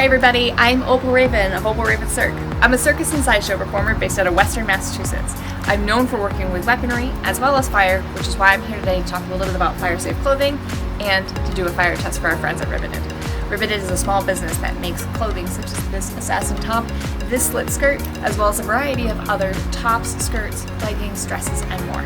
everybody, I'm Opal Raven of Opal Raven Circ. I'm a circus and sideshow performer based out of Western Massachusetts. I'm known for working with weaponry as well as fire, which is why I'm here today to talk a little bit about fire-safe clothing and to do a fire test for our friends at Rivetted. Rivetted is a small business that makes clothing such as this assassin top, this slit skirt, as well as a variety of other tops, skirts, leggings, dresses, and more.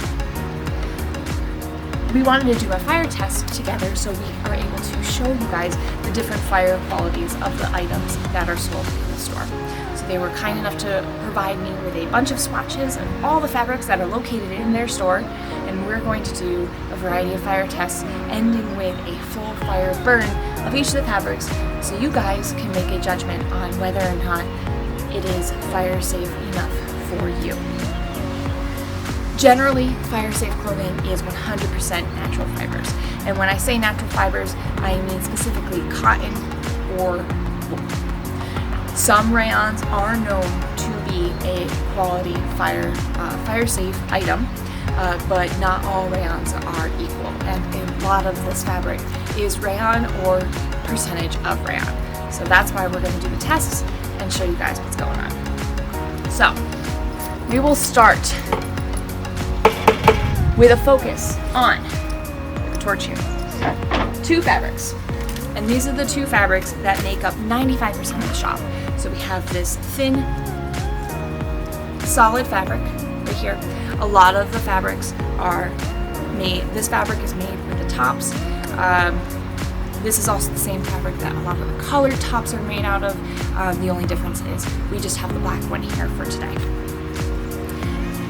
We wanted to do a fire test together so we are able to show you guys the different fire qualities of the items that are sold in the store. So they were kind enough to provide me with a bunch of swatches of all the fabrics that are located in their store, and we're going to do a variety of fire tests ending with a full fire burn of each of the fabrics so you guys can make a judgment on whether or not it is fire safe enough for you. Generally, fire-safe clothing is 100% natural fibers. And when I say natural fibers, I mean specifically cotton or wool. Some rayons are known to be a quality fire-safe item, but not all rayons are equal. And a lot of this fabric is rayon or percentage of rayon. So that's why we're going to do the tests and show you guys what's going on. So, we will start with a focus on the torch here. Two fabrics. And these are the two fabrics that make up 95% of the shop. So we have this thin, solid fabric right here. A lot of the fabrics are made, this fabric is made with the tops. This is also the same fabric that a lot of the colored tops are made out of. The only difference is we just have the black one here for today.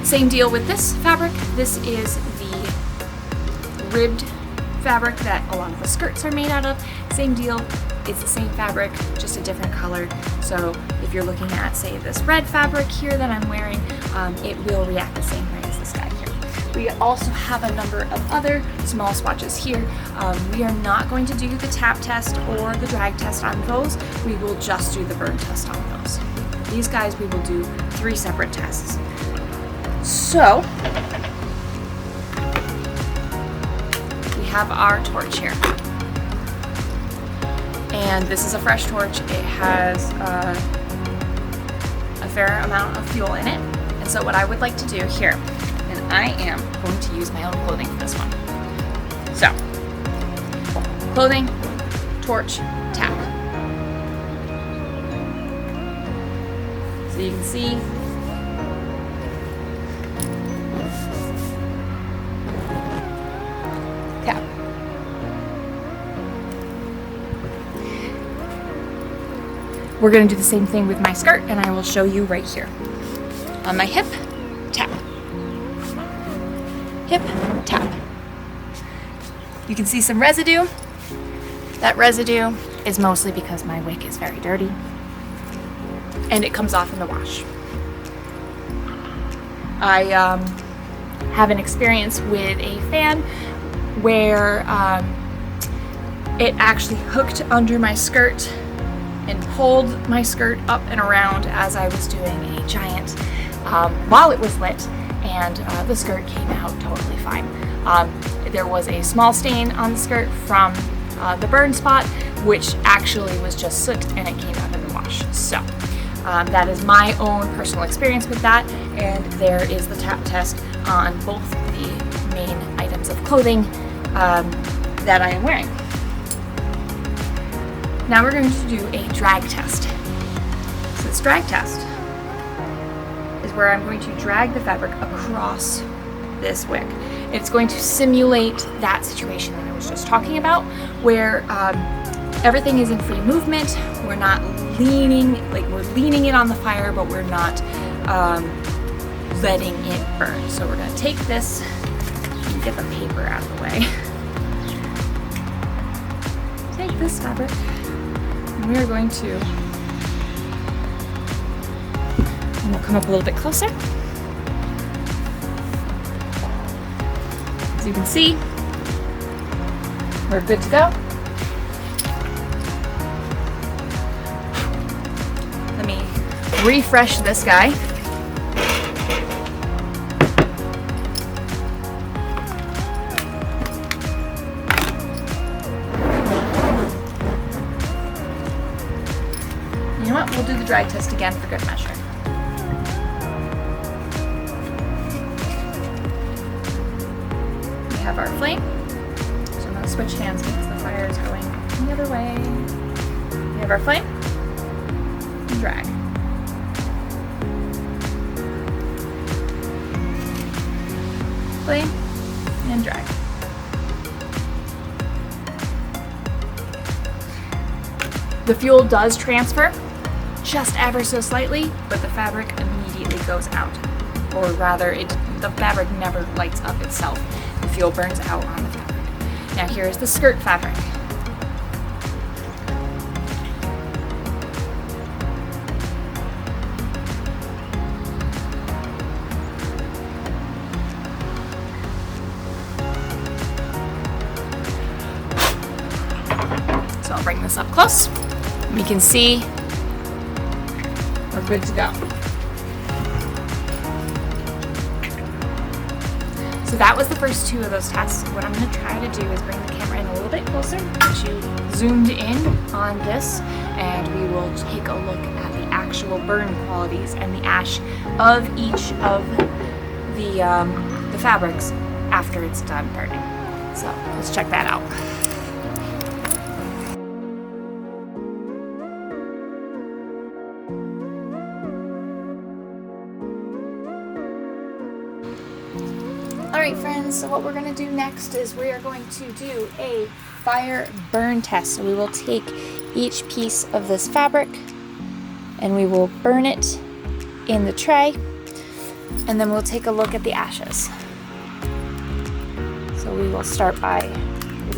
Same deal with this fabric. This is the ribbed fabric that a lot of the skirts are made out of. Same deal, it's the same fabric, just a different color. So if you're looking at, say, this red fabric here that I'm wearing, it will react the same way as this guy here. We also have a number of other small swatches here. We are not going to do the tap test or the drag test on those. We will just do the burn test on those. These guys, we will do 3 separate tests. So, we have our torch here. And this is a fresh torch. It has a fair amount of fuel in it. And so what I would like to do here, and I am going to use my own clothing for this one. So, clothing, torch, tap. So you can see tap. We're going to do the same thing with my skirt, and I will show you right here. On my hip, tap. Hip, tap. You can see some residue. That residue is mostly because my wick is very dirty, and it comes off in the wash. I have an experience with a fan where it actually hooked under my skirt and pulled my skirt up and around as I was doing a giant while it was lit, and the skirt came out totally fine. There was a small stain on the skirt from the burn spot, which actually was just soot, and it came out in the wash. So that is my own personal experience with that, and there is the tap test on both the main items of clothing that I am wearing. Now we're going to do a drag test. So this drag test is where I'm going to drag the fabric across this wick. It's going to simulate that situation that I was just talking about, where everything is in free movement. We're not leaning, like we're leaning it on the fire, but we're not letting it burn. So we're going to take this and get the paper out of the way. Take this fabric, and we are going to, and we'll come up a little bit closer. As you can see, we're good to go. Let me refresh this guy. do the drag test again for good measure. We have our flame. So I'm going to switch hands because the fire is going the other way. We have our flame and drag. Flame and drag. The fuel does transfer just ever so slightly, but the fabric immediately goes out. Or rather, the fabric never lights up itself. The fuel burns out on the fabric. Now here's the skirt fabric. So I'll bring this up close. We can see we're good to go. So that was the first two of those tests. What I'm going to try to do is bring the camera in a little bit closer, get you zoomed in on this, and we will take a look at the actual burn qualities and the ash of each of the fabrics after it's done burning. So let's check that out. Alright friends, so what we're going to do next is we are going to do a fire burn test. So we will take each piece of this fabric and we will burn it in the tray, and then we'll take a look at the ashes. So we will start by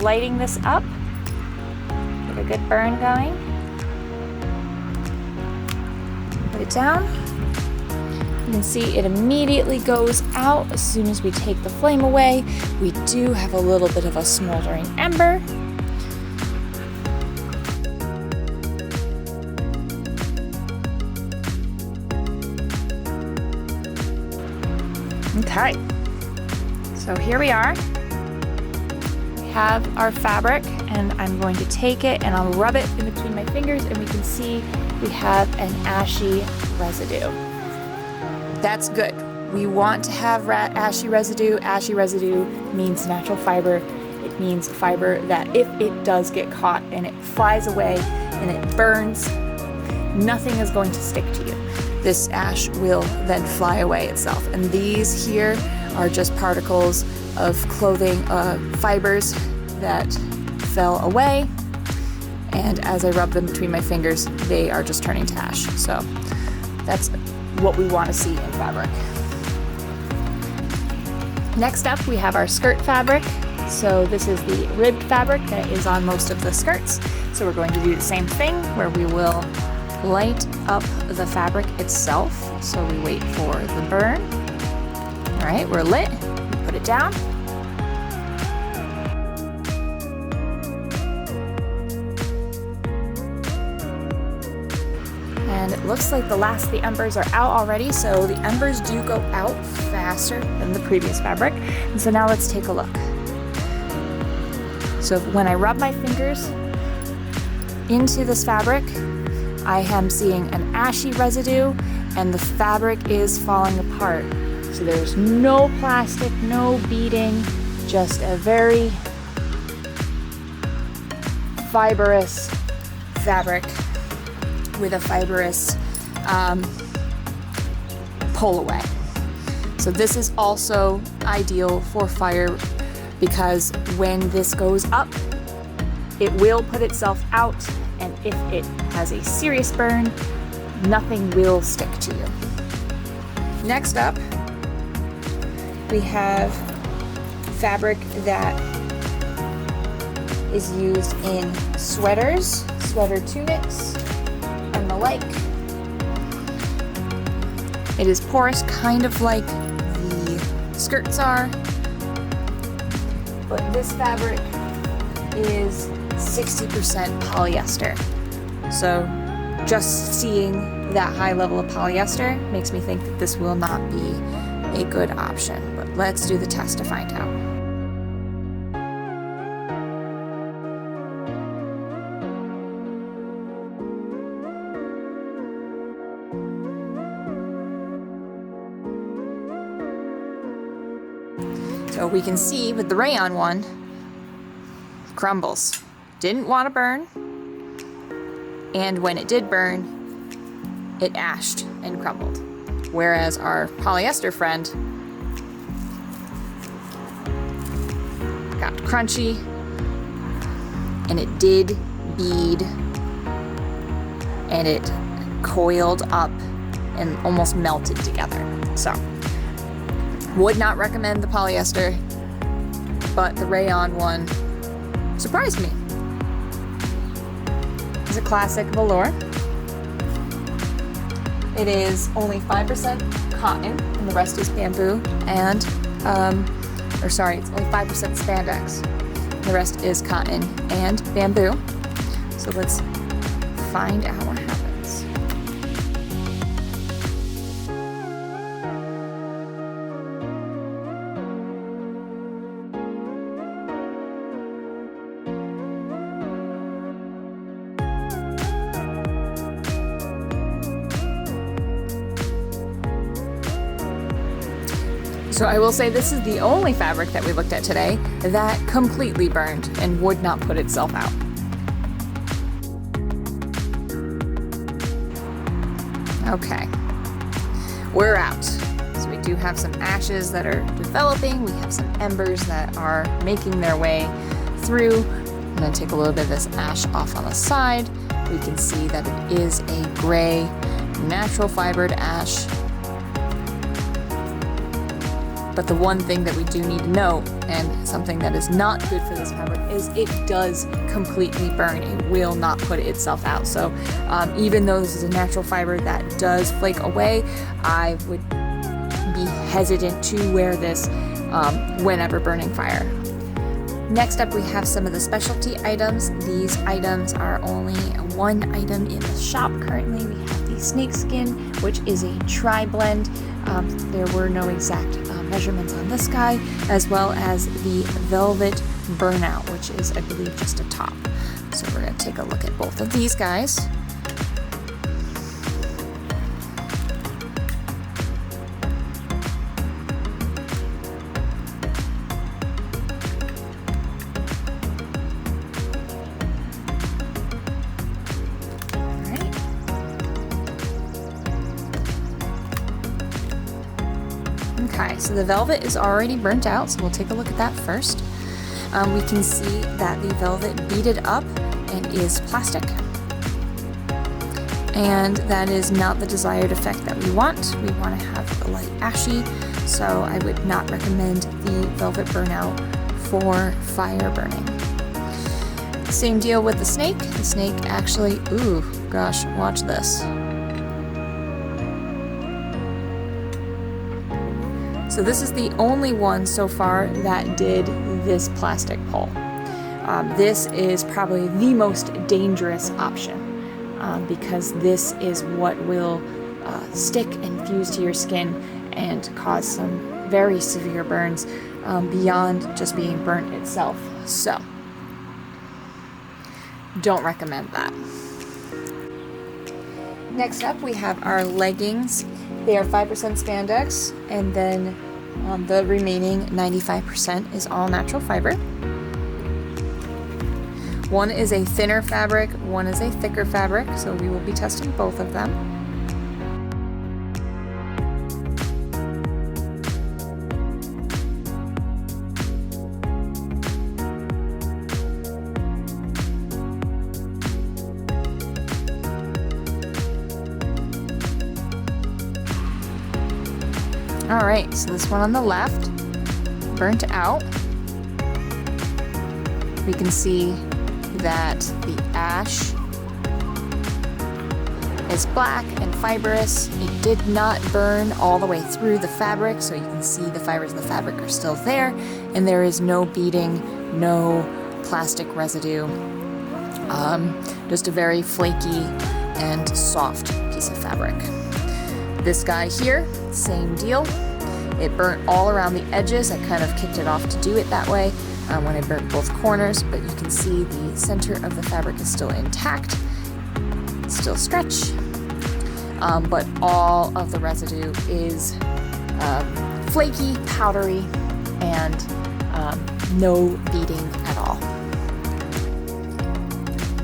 lighting this up, get a good burn going, put it down. You can see it immediately goes out as soon as we take the flame away. We do have a little bit of a smoldering ember. Okay, so here we are. We have our fabric, and I'm going to take it and I'll rub it in between my fingers, and we can see we have an ashy residue. That's good. We want to have ashy residue. Ashy residue means natural fiber. It means fiber that if it does get caught and it flies away and it burns, nothing is going to stick to you. This ash will then fly away itself. And these here are just particles of clothing fibers that fell away. And as I rub them between my fingers, they are just turning to ash. So that's what we want to see in fabric. Next up, we have our skirt fabric. So this is the ribbed fabric that is on most of the skirts. So we're going to do the same thing where we will light up the fabric itself. So we wait for the burn. All right, we're lit. Put it down. And it looks like the embers are out already, so the embers do go out faster than the previous fabric. And so now let's take a look. So when I rub my fingers into this fabric, I am seeing an ashy residue, and the fabric is falling apart. So there's no plastic, no beading, just a very fibrous fabric with a fibrous pull away. So this is also ideal for fire because when this goes up, it will put itself out, and if it has a serious burn, nothing will stick to you. Next up, we have fabric that is used in sweaters, sweater tunics, and the like. It is porous, kind of like the skirts are, but this fabric is 60% polyester. So just seeing that high level of polyester makes me think that this will not be a good option, but let's do the test to find out. So we can see with the rayon one, crumbles. Didn't want to burn, and when it did burn, it ashed and crumbled. Whereas our polyester friend got crunchy, and it did bead, and it coiled up and almost melted together. So, would not recommend the polyester, but the rayon one surprised me. It's a classic velour. It is only 5% cotton, and the rest is bamboo, and, it's only 5% spandex. The rest is cotton and bamboo. So let's find out what happens. So I will say this is the only fabric that we looked at today that completely burned and would not put itself out. Okay, we're out. So we do have some ashes that are developing. We have some embers that are making their way through. I'm gonna take a little bit of this ash off on the side. We can see that it is a gray, natural fibered ash. But the one thing that we do need to know, and something that is not good for this fabric, is it does completely burn. It will not put itself out. So even though this is a natural fiber that does flake away, I would be hesitant to wear this whenever burning fire. Next up, we have some of the specialty items. These items are only one item in the shop currently. We have the snakeskin, which is a tri-blend. There were no exact measurements on this guy, as well as the velvet burnout, which is, I believe, just a top. So we're going to take a look at both of these guys. Okay, so the velvet is already burnt out, so we'll take a look at that first. We can see that the velvet beaded up and is plastic. And that is not the desired effect that we want. We want to have a light ashy, so I would not recommend the velvet burnout for fire burning. Same deal with the snake. The snake actually, ooh, gosh, watch this. So this is the only one so far that did this plastic pole. This is probably the most dangerous option because this is what will stick and fuse to your skin and cause some very severe burns beyond just being burnt itself. So, don't recommend that. Next up, we have our leggings. They are 5% spandex, and then the remaining 95% is all natural fiber. One is a thinner fabric, one is a thicker fabric, so we will be testing both of them. Alright, so this one on the left, burnt out. We can see that the ash is black and fibrous. It did not burn all the way through the fabric, so you can see the fibers of the fabric are still there, and there is no beading, no plastic residue. Just a very flaky and soft piece of fabric. This guy here, same deal. It burnt all around the edges. I kind of kicked it off to do it that way when I burnt both corners, but you can see the center of the fabric is still intact, still stretch, but all of the residue is flaky, powdery, and no beading at all.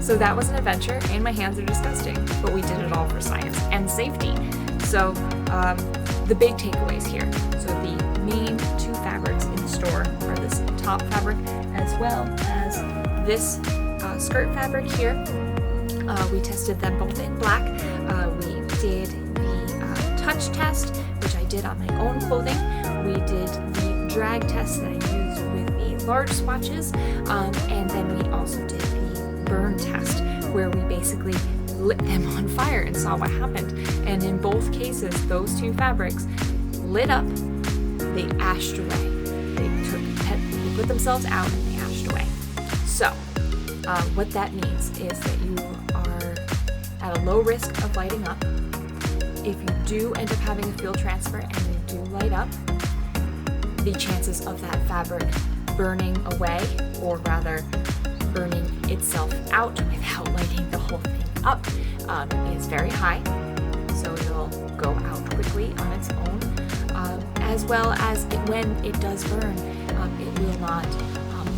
So that was an adventure, and my hands are disgusting, but we did it all for science and safety. So the big takeaways here. So the main two fabrics in the store are this top fabric as well as this skirt fabric here. We tested them both in black. We did the touch test, which I did on my own clothing. We did the drag test that I used with the large swatches, and then we also did the burn test, where we basically lit them on fire and saw what happened. And in both cases, those two fabrics lit up, they ashed away. They put themselves out and they ashed away. So what that means is that you are at a low risk of lighting up. If you do end up having a field transfer and you do light up, the chances of that fabric burning away, or rather burning itself out without lighting the whole thing up, is very high. So it'll go out quickly on its own, as well as when it does burn, it will not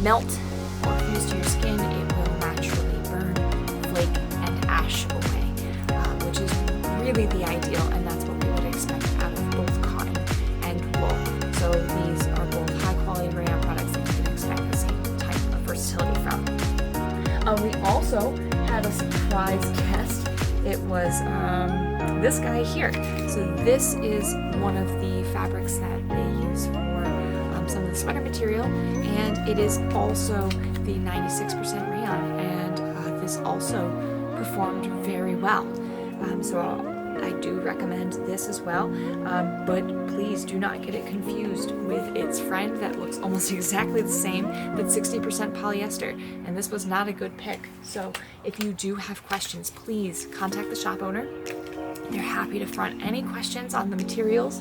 melt or fuse to your skin. It will naturally burn, flake, and ash away, which is really the ideal, and that's what we would expect out of both cotton and wool. So these are both high quality rayon products that you can expect the same type of versatility from. We also had a surprise guest. It was this guy here. So this is one of the fabrics that they use for some of the sweater material, and it is also the 96% rayon, and this also performed very well. So I do recommend this as well, but please do not get it confused with its friend that looks almost exactly the same, that's 60% polyester, and this was not a good pick. So if you do have questions, please contact the shop owner. They're happy to front any questions on the materials,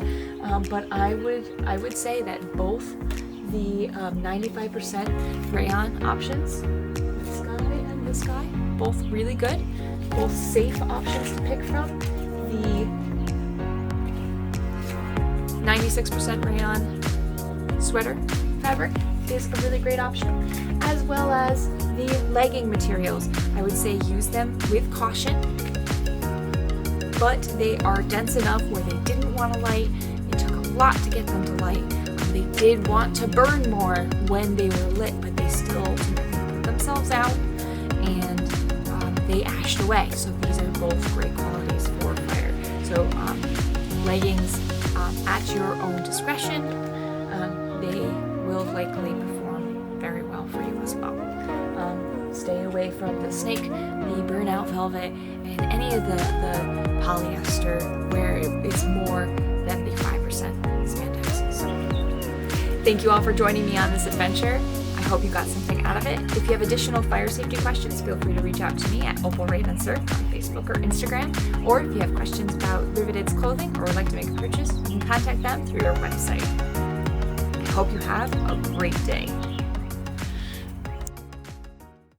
but I would say that both the 95% rayon options, this guy and this guy, both really good, both safe options to pick from. The 96% rayon sweater fabric is a really great option, as well as the legging materials. I would say use them with caution, but they are dense enough where they didn't want to light. It took a lot to get them to light. They did want to burn more when they were lit, but they still put themselves out, and they ashed away. So these are both great qualities for fire. So leggings at your own discretion, they will likely perform very well for you as well. Stay away from the snake, the burnout velvet, and any of the polyester where it's more than the 5% spandex. So thank you all for joining me on this adventure. I hope you got something out of it. If you have additional fire safety questions, feel free to reach out to me at Opal Raven Surf on Facebook or Instagram. Or if you have questions about Rivetted's clothing or would like to make a purchase, you can contact them through their website. I hope you have a great day.